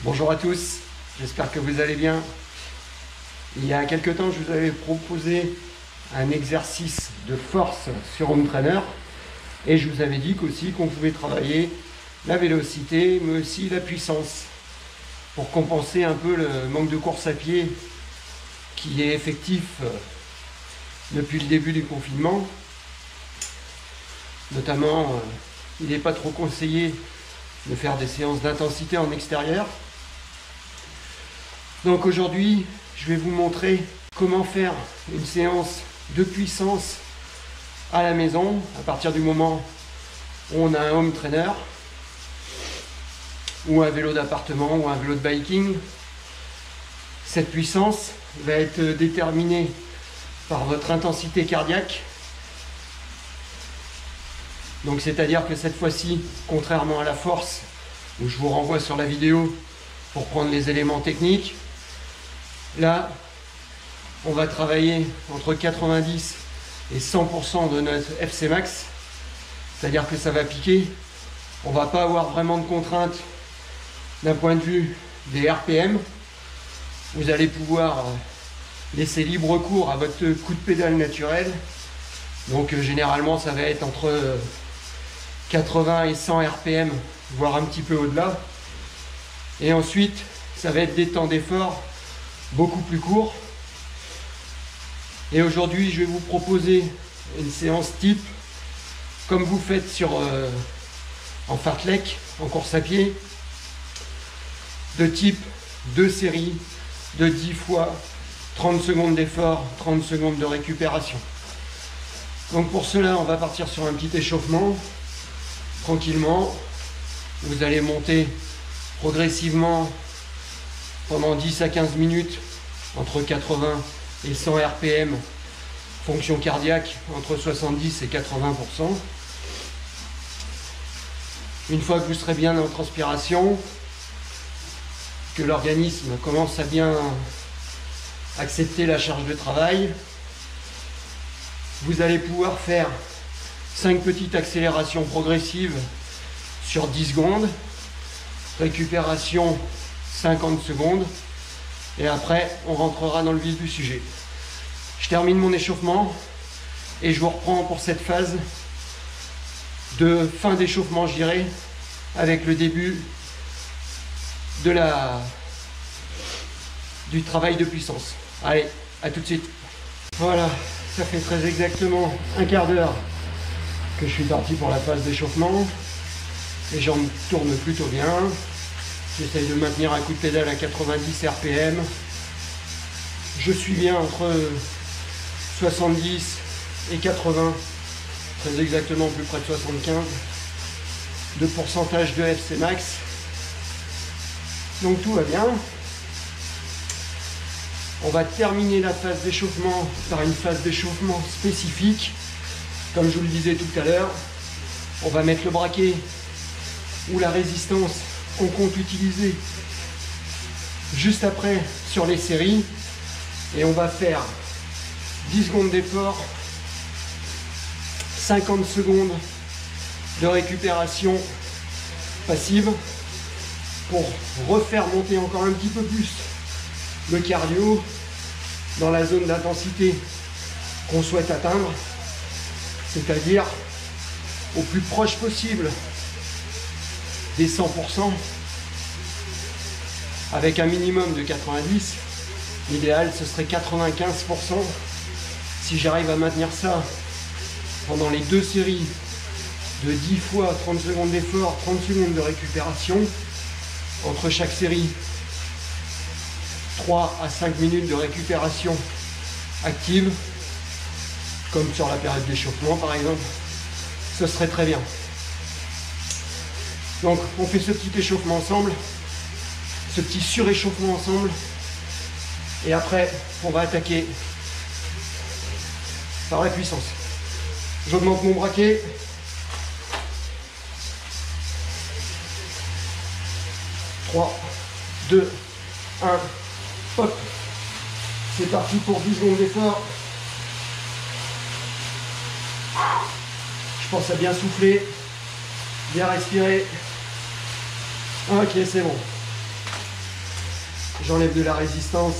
Bonjour à tous, j'espère que vous allez bien. Il y a quelques temps, je vous avais proposé un exercice de force sur Home Trainer et je vous avais dit qu'aussi qu'on pouvait travailler la vélocité mais aussi la puissance pour compenser un peu le manque de course à pied qui est effectif depuis le début du confinement. Notamment, il n'est pas trop conseillé de faire des séances d'intensité en extérieur. Donc aujourd'hui, je vais vous montrer comment faire une séance de puissance à la maison à partir du moment où on a un home trainer ou un vélo d'appartement ou un vélo de biking. Cette puissance va être déterminée par votre intensité cardiaque. Donc c'est-à-dire que cette fois-ci, contrairement à la force, où je vous renvoie sur la vidéo pour prendre les éléments techniques, là, on va travailler entre 90 et 100% de notre FC max, c'est-à-dire que ça va piquer. On ne va pas avoir vraiment de contraintes d'un point de vue des RPM. Vous allez pouvoir laisser libre cours à votre coup de pédale naturel. Donc généralement, ça va être entre 80 et 100 RPM, voire un petit peu au-delà. Et ensuite, ça va être des temps d'effort beaucoup plus courts. Et aujourd'hui, je vais vous proposer une séance type, comme vous faites en fartlek, en course à pied, de type 2 séries de 10 fois 30 secondes d'effort, 30 secondes de récupération. Donc pour cela, on va partir sur un petit échauffement, tranquillement. Vous allez monter progressivement pendant 10 à 15 minutes, entre 80 et 100 RPM, fonction cardiaque entre 70 et 80%. Une fois que vous serez bien en transpiration, que l'organisme commence à bien accepter la charge de travail, vous allez pouvoir faire 5 petites accélérations progressives sur 10 secondes, récupération 50 secondes, et après on rentrera dans le vif du sujet. Je termine mon échauffement et je vous reprends pour cette phase de fin d'échauffement, je dirais, avec le début du travail de puissance. Allez, à tout de suite. Voilà, ça fait très exactement un quart d'heure que je suis parti pour la phase d'échauffement. Les jambes tournent plutôt bien. J'essaye de maintenir un coup de pédale à 90 RPM. Je suis bien entre 70 et 80, très exactement plus près de 75 de pourcentage de FC max. Donc tout va bien. On va terminer la phase d'échauffement par une phase d'échauffement spécifique. Comme je vous le disais tout à l'heure, on va mettre le braquet ou la résistance qu'on compte utiliser juste après sur les séries. Et on va faire 10 secondes d'effort, 50 secondes de récupération passive pour refaire monter encore un petit peu plus le cardio dans la zone d'intensité qu'on souhaite atteindre, c'est-à-dire au plus proche possible des 100%, avec un minimum de 90. L'idéal, ce serait 95%. Si j'arrive à maintenir ça pendant les 2 séries de 10 fois 30 secondes d'effort, 30 secondes de récupération, entre chaque série 3 à 5 minutes de récupération active, comme sur la période d'échauffement par exemple, ce serait très bien. Donc on fait ce petit échauffement ensemble, ce petit suréchauffement ensemble, et après on va attaquer par la puissance. J'augmente mon braquet. Trois, 2, 1, hop. C'est parti pour 10 secondes d'effort. Je pense à bien souffler, bien respirer. Ok, c'est bon. J'enlève de la résistance.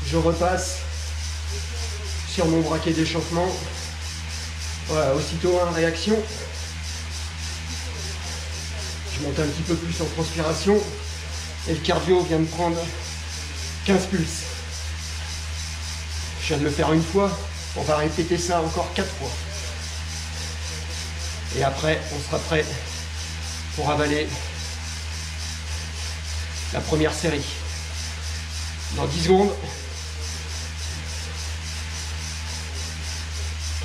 Je repasse sur mon braquet d'échauffement. Voilà, aussitôt réaction. Je monte un petit peu plus en transpiration. Et le cardio vient de prendre 15 pulses. Je viens de le faire une fois. On va répéter ça encore 4 fois. Et après, on sera prêt pour avaler la première série. Dans 10 secondes.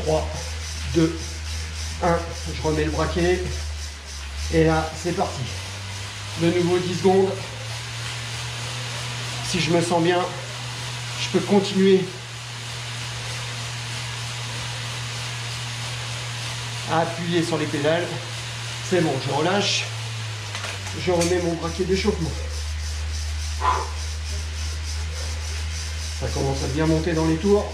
3, 2, 1. Je remets le braquet. Et là, c'est parti. De nouveau 10 secondes. Si je me sens bien, je peux continuer à appuyer sur les pédales. C'est bon, je relâche. Je remets mon braquet d'échauffement. Ça commence à bien monter dans les tours.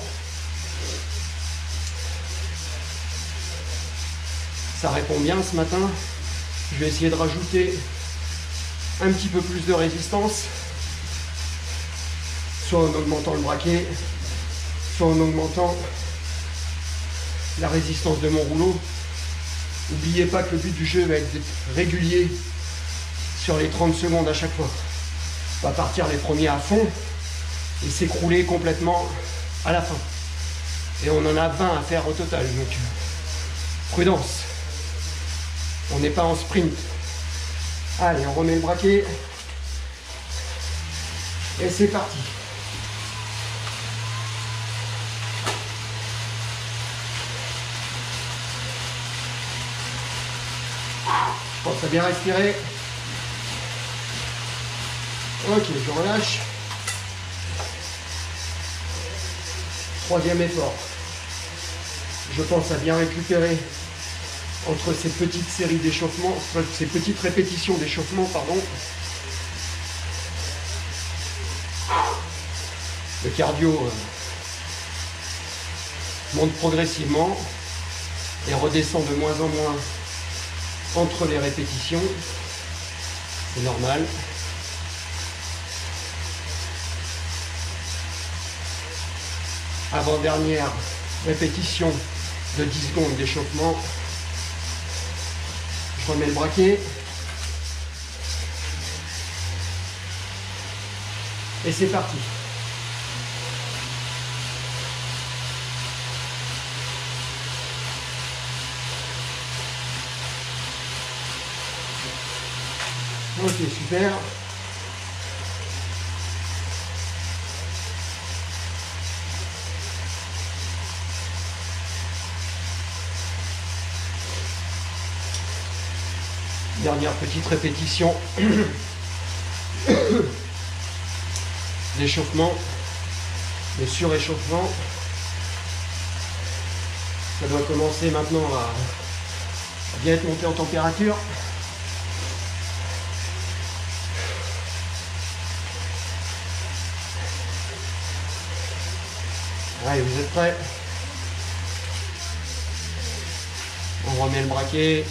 Ça répond bien ce matin. Je vais essayer de rajouter un petit peu plus de résistance, soit en augmentant le braquet, soit en augmentant la résistance de mon rouleau. N'oubliez pas que le but du jeu va être d'être régulier sur les 30 secondes à chaque fois. On va partir les premiers à fond et s'écrouler complètement à la fin. Et on en a 20 à faire au total, donc prudence. On n'est pas en sprint. Allez, on remet le braquet. Et c'est parti. Je pense à bien respirer. Ok, je relâche. Troisième effort. Je pense à bien récupérer entre ces petites séries d'échauffement, ces petites répétitions d'échauffement, pardon. Le cardio monte progressivement et redescend de moins en moins entre les répétitions. C'est normal. Avant-dernière répétition de 10 secondes d'échauffement. Je remets le braquet. Et c'est parti. Ok, super. Dernière petite répétition d'échauffement, de suréchauffement. Ça doit commencer maintenant à bien être monté en température. Allez, vous êtes prêts? On remet le braquet.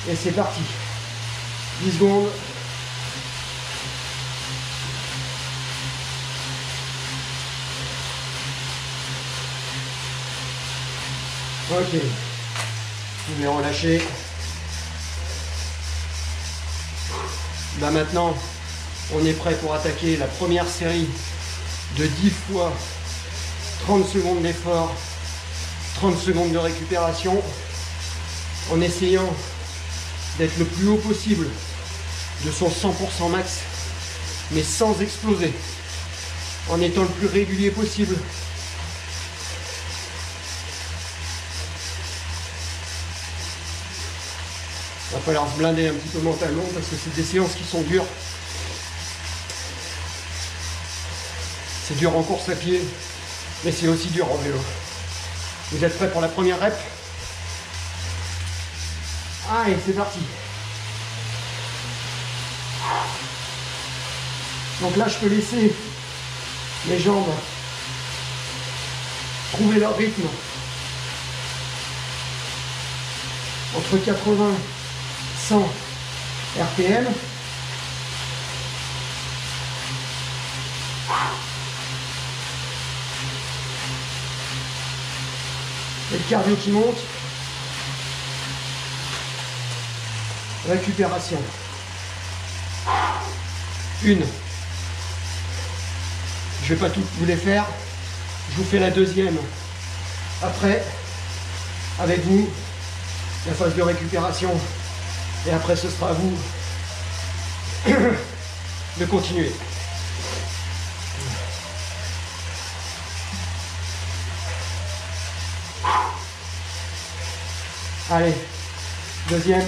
Et c'est parti. 10 secondes. Ok. Je vais relâcher. Là maintenant, on est prêt pour attaquer la première série de 10 fois 30 secondes d'effort, 30 secondes de récupération, en essayant d'être le plus haut possible de son 100% max, mais sans exploser, en étant le plus régulier possible. Il va falloir se blinder un petit peu mentalement parce que c'est des séances qui sont dures. C'est dur en course à pied, mais c'est aussi dur en vélo. Vous êtes prêts pour la première rep? Allez, c'est parti. Donc là, je peux laisser mes jambes trouver leur rythme entre 80, 100 RPM. Et le cardio qui monte. Récupération. Une. Je ne vais pas toutes vous les faire. Je vous fais la deuxième. Après, avec vous, la phase de récupération. Et après, ce sera à vous de continuer. Allez, deuxième.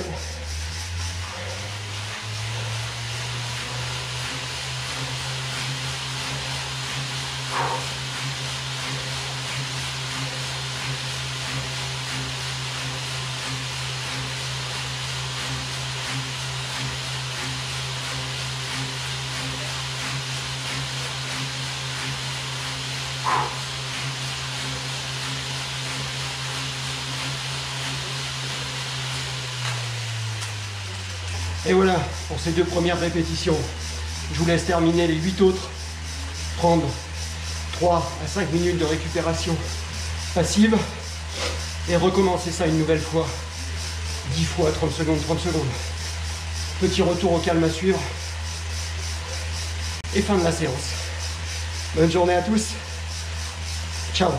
Et voilà pour ces deux premières répétitions. Je vous laisse terminer les 8 autres. Prendre 3 à 5 minutes de récupération passive. Et recommencer ça une nouvelle fois. 10 fois, 30 secondes, 30 secondes. Petit retour au calme à suivre. Et fin de la séance. Bonne journée à tous. Ciao.